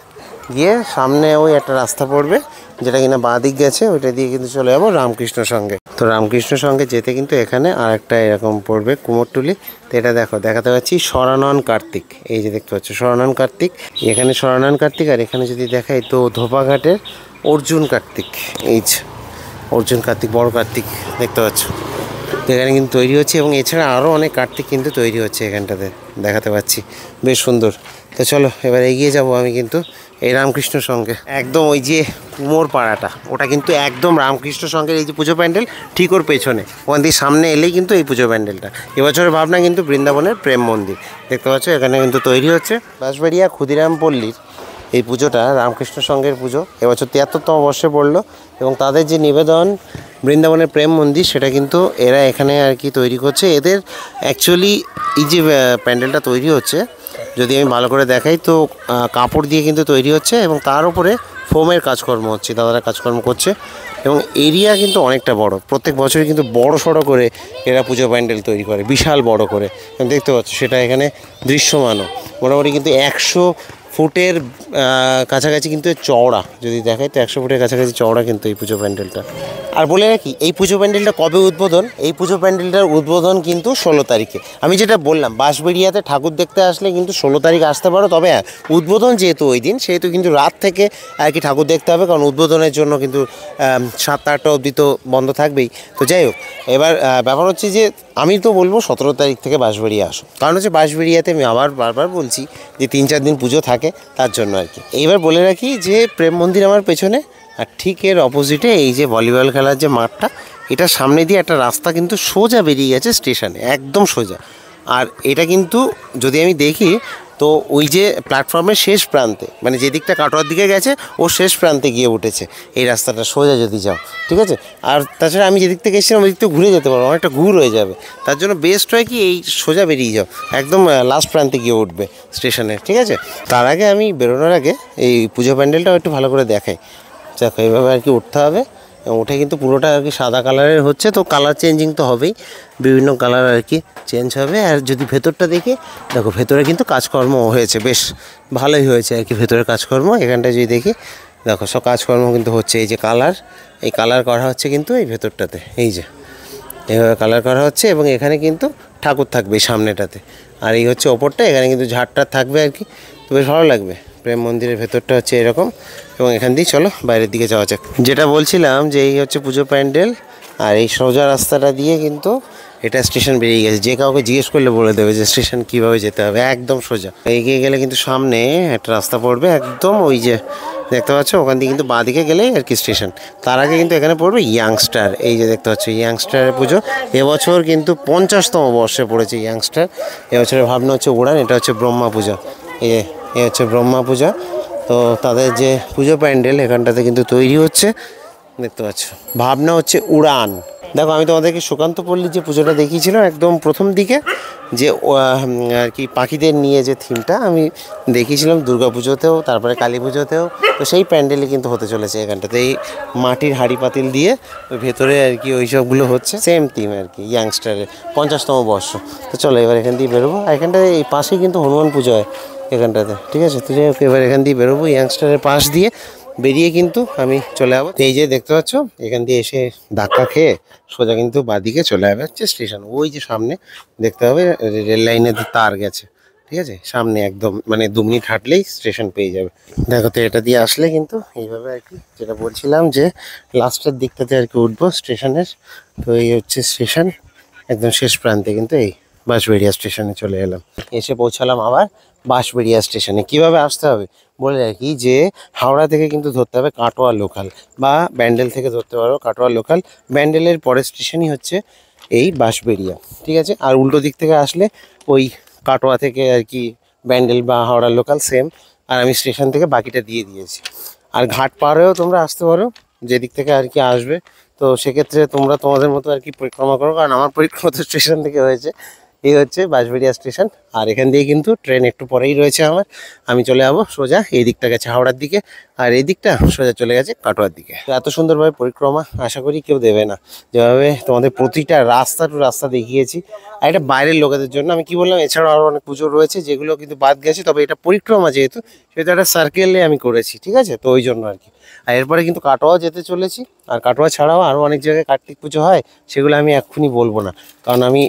গিয়ে সামনে ওই একটা রাস্তা পড়বে যেটা কিনা বাঁ দিক গেছে, ওইটা দিয়ে কিন্তু চলে যাবো রামকৃষ্ণ সঙ্গে। তো রামকৃষ্ণ সঙ্গে যেতে কিন্তু এখানে আর একটা এরকম পড়বে কুমোরটুলি। তো এটা দেখো দেখাতে পাচ্ছি সরানন কার্তিক, এই যে দেখতে পাচ্ছ সরানন কার্তিক, এখানে সরানন কার্তিক। আর এখানে যদি দেখাই তো ধোপাঘাটের অর্জুন কার্তিক, এই যে অর্জুন কার্তিক, বড় কার্তিক দেখতে পাচ্ছ এখানে কিন্তু তৈরি হচ্ছে। এবং এছাড়া আরও অনেক কার্তিক কিন্তু তৈরি হচ্ছে এখানটাতে, দেখাতে পাচ্ছি, বেশ সুন্দর। তো চলো এবার এগিয়ে যাব আমি কিন্তু এই রামকৃষ্ণ সঙ্গে। একদম ওই যে কুমোর পাড়াটা ওটা কিন্তু একদম রামকৃষ্ণ সঙ্গের এই যে পুজো প্যান্ডেল ঠিক ওর পেছনে, ওখান দিয়ে সামনে এলেই কিন্তু এই পুজো প্যান্ডেলটা। এবছরের ভাবনা কিন্তু বৃন্দাবনের প্রেম মন্দির দেখতে পাচ্ছ এখানে কিন্তু তৈরি হচ্ছে। বাঁশবাড়িয়া ক্ষুদিরাম পল্লীর এই পুজোটা রামকৃষ্ণ সঙ্গের পুজো, এবছর ৭৩তম বর্ষে পড়লো। এবং তাদের যে নিবেদন বৃন্দাবনের প্রেম মন্দির সেটা কিন্তু এরা এখানে আর কি তৈরি করছে। এদের অ্যাকচুয়ালি এই যে প্যান্ডেলটা তৈরি হচ্ছে যদি আমি ভালো করে দেখাই তো কাপড় দিয়ে কিন্তু তৈরি হচ্ছে এবং তার উপরে ফোমের কাজকর্ম হচ্ছে, দাদারা কাজকর্ম করছে। এবং এরিয়া কিন্তু অনেকটা বড়, প্রত্যেক বছরই কিন্তু বড় সড়ো করে এরা পুজো প্যান্ডেল তৈরি করে, বিশাল বড় করে দেখতে পাচ্ছ। সেটা এখানে দৃশ্যমানও মোটামুটি কিন্তু ১০০ ফুটের কাছাকাছি কিন্তু চওড়া, যদি দেখাই তো ১০০ ফুটের কাছাকাছি চওড়া কিন্তু এই পুজো প্যান্ডেলটা। আর বলে রাখি এই পুজো প্যান্ডেলটা কবে উদ্বোধন, এই পুজো প্যান্ডেলটার উদ্বোধন কিন্তু ১৬ তারিখে। আমি যেটা বললাম বাঁশবেড়িয়াতে ঠাকুর দেখতে আসলে কিন্তু ১৬ তারিখ আসতে পারো, তবে হ্যাঁ উদ্বোধন যেহেতু ওই দিন সেহেতু কিন্তু রাত থেকে আর কি ঠাকুর দেখতে হবে, কারণ উদ্বোধনের জন্য কিন্তু ৭টা অবধি তো বন্ধ থাকবেই। তো যাই হোক, এবার ব্যাপার হচ্ছে যে আমি তো বলবো ১৭ তারিখ থেকে বাঁশবেড়িয়া আসো, কারণ হচ্ছে বাঁশবেড়িয়াতে আমি আবার বারবার বলছি যে ৩-৪ দিন পুজো থাকে তার জন্য আর কি। এইবার বলে রাখি যে প্রেম মন্দির আমার পেছনে, আর ঠিক এর অপোজিটে এই যে ভলিবল খেলার যে মাঠটা এটার সামনে দিয়ে একটা রাস্তা কিন্তু সোজা বেরিয়ে গেছে স্টেশনে, একদম সোজা। আর এটা কিন্তু যদি আমি দেখি তো ওই যে প্ল্যাটফর্মের শেষ প্রান্তে, মানে যে দিকটা কাটোয়ার দিকে গেছে ও শেষ প্রান্তে গিয়ে উঠেছে এই রাস্তাটা সোজা যদি যাও, ঠিক আছে। আর তাছাড়া আমি যেদিক থেকে এসেছিলাম ওই দিক থেকে ঘুরে যেতে পারবো, অনেকটা ঘুর হয়ে যাবে, তার জন্য বেস্ট হয় কি এই সোজা বেরিয়ে যাও, একদম লাস্ট প্রান্তে গিয়ে উঠবে স্টেশনে, ঠিক আছে। তার আগে আমি বেরোনোর আগে এই পুজো প্যান্ডেলটাও একটু ভালো করে দেখাই। দেখো এইভাবে আর কি উঠতে হবে, উঠে কিন্তু পুরোটা আর কি সাদা কালারের হচ্ছে, তো কালার চেঞ্জিং তো হবেই, বিভিন্ন কালার আর কি চেঞ্জ হবে। আর যদি ভেতরটা দেখি দেখো ভেতরে কিন্তু কাজকর্ম হয়েছে, বেশ ভালোই হয়েছে আর কি ভেতরের কাজকর্ম। এখানটা যদি দেখি দেখো সব কাজকর্ম কিন্তু হচ্ছে, এই যে কালার, এই কালার করা হচ্ছে কিন্তু এই ভেতরটাতে, এই যে এইভাবে কালার করা হচ্ছে। এবং এখানে কিন্তু ঠাকুর থাকবে এই সামনেটাতে, আর এই হচ্ছে ওপরটা, এখানে কিন্তু ঝাড়টা থাকবে আর কি, তো বেশ ভালো লাগবে। প্রেম মন্দিরের ভেতরটা হচ্ছে এরকম। এবং এখান দিয়ে চলো বাইরের দিকে যাওয়া যাক। যেটা বলছিলাম যে এই হচ্ছে পুজো প্যান্ডেল, আর এই সোজা রাস্তাটা দিয়ে কিন্তু এটা স্টেশন বেরিয়ে গেছে। যে কাউকে জিজ্ঞেস করলে বলে দেবে যে স্টেশন কীভাবে যেতে হবে, একদম সোজা এগিয়ে গেলে কিন্তু সামনে একটা রাস্তা পড়বে, একদম ওই যে দেখতে পাচ্ছ ওখান দিয়ে কিন্তু বাঁ দিকে গেলেই আর কি স্টেশন। তার আগে কিন্তু এখানে পড়বে ইয়াংস্টার, এই যে দেখতে পাচ্ছ ইয়াংস্টারের পুজো। এবছর কিন্তু 50তম বর্ষে পড়েছে ইয়াংস্টার। এবছরের ভাবনা হচ্ছে উড়ান, এটা হচ্ছে ব্রহ্মা পূজা, এ হচ্ছে ব্রহ্মা পূজা। তো তাদের যে পুজো প্যান্ডেল এখানটাতে কিন্তু তৈরি হচ্ছে, দেখতে পাচ্ছ। ভাবনা হচ্ছে উড়ান। দেখো আমি তোমাদেরকে সুকান্ত পল্লীর যে পুজোটা দেখিয়েছিলাম একদম প্রথম দিকে, যে আর কি পাখিদের নিয়ে যে থিমটা আমি দেখিয়েছিলাম দুর্গা পুজোতেও, তারপরে কালী পুজোতেও, তো সেই প্যান্ডেলই কিন্তু হতে চলেছে এখানটাতে। এই মাটির হাঁড়ি পাতিল দিয়ে ওই ভেতরে আর কি ওই সবগুলো হচ্ছে, সেম থিম আর কি ইয়াংস্টারের 50তম বর্ষ। তো চলো এবার এখান দিয়ে বেরোবো। এখানটায় এই পাশেই কিন্তু হনুমান পুজো হয় এখানটাতে, ঠিক আছে। তো যাই হোক এবার এখান দিয়ে বেরোবো ইয়াংস্টারের পাশ দিয়ে। বেরিয়ে কিন্তু আমি চলে যাবো। এই যে দেখতে পাচ্ছ এখান দিয়ে এসে ধাক্কা খেয়ে সোজা কিন্তু বাঁদিকে চলে যাবে হচ্ছে স্টেশন। ওই যে সামনে দেখতে হবে রেল লাইনের তার গেছে, ঠিক আছে, সামনে একদম মানে 2 মিনিট হাঁটলেই স্টেশন পেয়ে যাবে। দেখো তো এটা দিয়ে আসলে কিন্তু এইভাবে আর কি, যেটা বলছিলাম যে লাস্টের দিকটাতে আর কি উঠবো স্টেশনের। তো এই হচ্ছে স্টেশন, একদম শেষ প্রান্তে কিন্তু এই বাঁশবেড়িয়া স্টেশনে চলে এলাম। এসে পৌঁছালাম আবার বাঁশবেড়িয়া স্টেশনে। কিভাবে আসতে হবে বলে রাখি যে হাওড়া থেকে কিন্তু ধরতে হবে কাটোয়া লোকাল, বা ব্যান্ডেল থেকে ধরতে পারো কাটোয়া লোকাল। ব্যান্ডেলের পরের স্টেশনই হচ্ছে এই বাঁশবেড়িয়া, ঠিক আছে। আর উল্টো দিক থেকে আসলে ওই কাটোয়া থেকে আর কি ব্যান্ডেল বা হাওড়া লোকাল সেম। আর আমি স্টেশন থেকে বাকিটা দিয়ে দিয়েছি। আর ঘাট পার হয়েও তোমরা আসতে পারো যেদিক থেকে আর কি আসবে। তো সেক্ষেত্রে তোমরা তোমাদের মতো আর কি পরিক্রমা করো, কারণ আমার পরিক্রমা তো স্টেশন থেকে হয়েছে। এই হচ্ছে বাঁশবেড়িয়া স্টেশন। আর এখান দিয়ে কিন্তু ট্রেন একটু পরেই রয়েছে আমার। আমি চলে যাবো সোজা, এই দিকটা গেছে হাওড়ার দিকে, আর এই দিকটা সোজা চলে গেছে কাটোয়ার দিকে। তো এত সুন্দরভাবে পরিক্রমা আশা করি কেউ দেবে না, যেভাবে তোমাদের প্রতিটা রাস্তা টু রাস্তা দেখিয়েছি। আর এটা বাইরের লোকেদের জন্য আমি কি বললাম, এছাড়াও আরও অনেক পুজো রয়েছে যেগুলো কিন্তু বাদ গেছে, তবে এটা পরিক্রমা যেহেতু সেটা একটা সার্কেলে আমি করেছি, ঠিক আছে। তো ওই জন্য আর কি। আর এরপরে কিন্তু কাটোয়াও যেতে চলেছি। আর কাটোয়া ছাড়াও আরও অনেক জায়গায় কার্তিক পুজো হয়, সেগুলো আমি এক্ষুনি বলবো না, কারণ আমি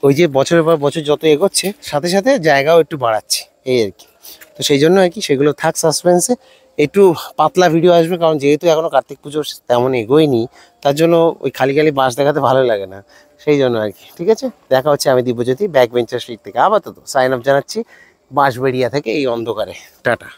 ওই যে বছরের পর বছর যত এগোচ্ছে সাথে সাথে জায়গাও একটু বাড়াচ্ছি, এই আর কি। তো সেই জন্য আর কি সেগুলো থাক সাসপেন্সে, একটু পাতলা ভিডিও আসবে, কারণ যেহেতু এখনও কার্তিক পুজো তেমন এগোয়নি, তার জন্য ওই খালি খালি বাস দেখাতে ভালো লাগে না, সেই জন্য আর কি। ঠিক আছে, দেখা হচ্ছে। আমি দিব্যজ্যোতি, ব্যাক বেঞ্চার স্ট্রিট থেকে আপাতত সাইন আপ জানাচ্ছি বাঁশবেড়িয়া থেকে এই অন্ধকারে। টাটা।